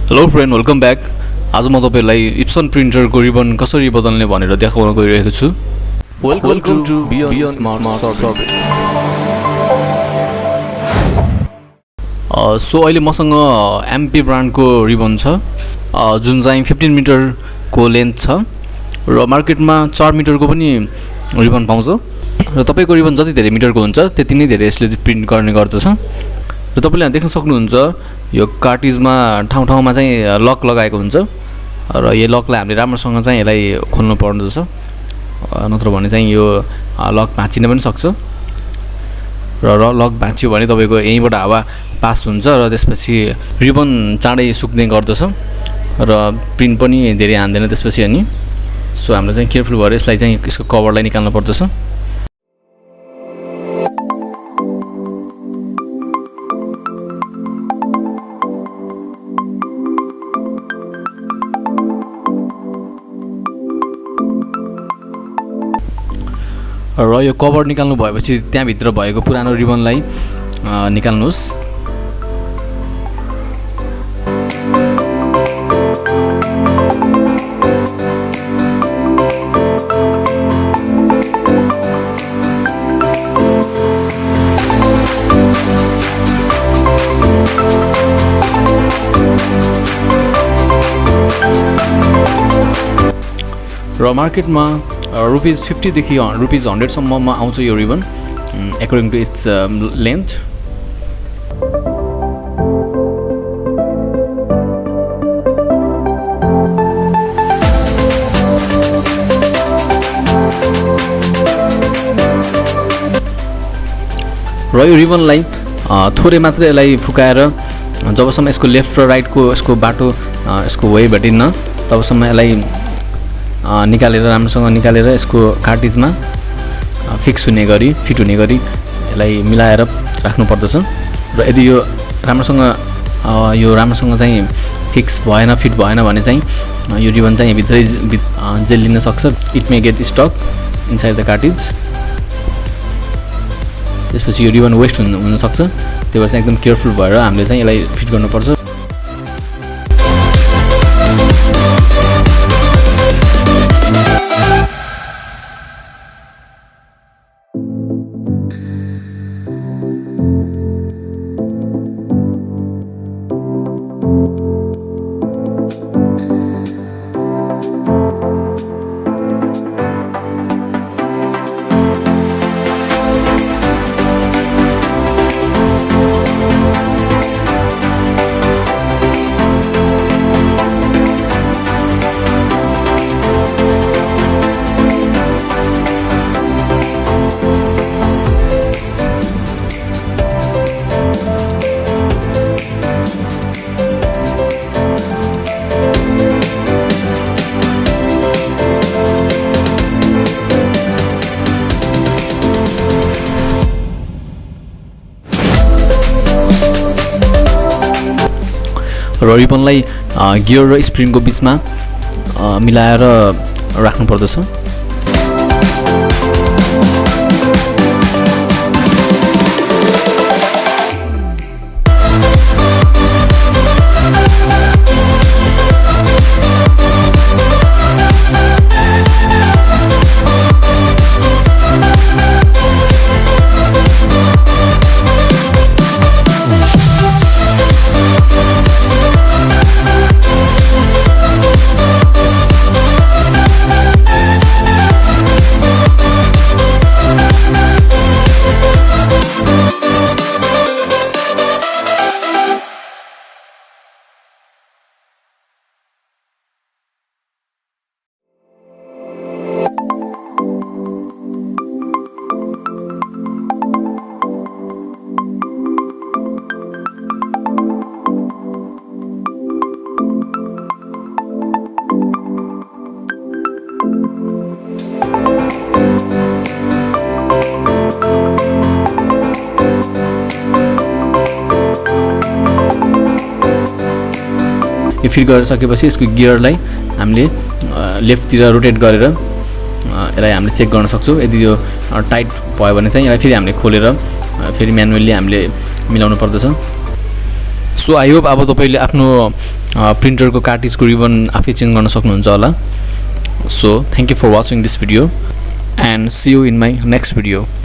Hello friend, welcome back. आज म तपाईलाई इप्सन प्रिन्टरको रिबन कसरी बदल्ने भनेर देखाउन गइरहेको छु। Welcome to beyond smart service. So अहिले मसँग एमपी ब्रान्डको रिबन छ, जुन चाहिँ 15 मिटरको लेन्थ छ र मार्केटमा 4 मिटरको पनि रिबन पाउँछ र तपाईको रिबन जति धेरै मिटरको हुन्छ त्यति नै धेरै यसले प्रिन्ट गर्ने गर्दछ। र तपाईले यहाँ देख्न सक्नुहुन्छ यो कार्टिजमा ठाउँ-ठाउँमा चाहिँ लक लगाएको हुन्छ र यो लकलाई हामीले राम्रोसँग चाहिँ यसलाई खोल्नु पर्दछ, नत्र भने चाहिँ यो लक भाँचिन पनि सक्छ र लक भाँच्यो भने तपाईको यहीँबाट हावा पास हुन्छ र त्यसपछि रिबन चाँडै सुक्ने गर्दछ र प्रिन्ट पनि धेरै हान्दैन त्यसपछि। अनि सो हामीले चाहिँ केयरफुल भएर यसलाई चाहिँ यसको कभरलाई निकाल्नु पर्दछ। र यो कभर निकाल्नु भएपछि त्यहाँभित्र भएको पुरानो रिबनलाई निकाल्नुहोस्। र मार्केटमा ₹50 देखि ₹100 सम्ममा आउँछ यो ribbon according to its length. र यो रिबनलाई थोरै मात्र यसलाई फुकाएर जबसम्म यसको लेफ्ट र राइटको यसको बाटो यसको वे भेटिन्न तबसम्म यसलाई निकालेर राम्रोसँग निकालेर यसको कार्टिजमा फिक्स हुने गरी फिट हुने गरी यसलाई मिलाएर राख्नु पर्दछ। र यदि यो राम्रोसँग चाहिँ फिक्स भएन, फिट भएन भने चाहिँ यो रिबन चाहिँ भित्रै जेल्लिन सक्छ। It may get stuck inside the cartridge. त्यसपछि यो रिबन वेस्ट हुन सक्छ। त्यही भएर चाहिँ एकदम केयरफुल भएर हामीले चाहिँ यसलाई फिट गर्नुपर्छ। र रिबनलाई गियर र स्प्रिङको बिचमा मिलाएर राख्नु पर्दछ। यो फिट गरिसकेपछि यसको गियरलाई हामीले लेफ्टतिर रोटेट गरेर यसलाई हामीले चेक गर्न सक्छौँ। यदि यो टाइट भयो भने चाहिँ यसलाई फेरि हामीले खोलेर फेरि म्यानुअली हामीले मिलाउनु पर्दछ। सो आई होप अब तपाईले आफ्नो प्रिन्टरको कार्टिजको रिबन आफै चेन्ज गर्न सक्नुहुन्छ होला. So thank you for watching this video and see you in my next video.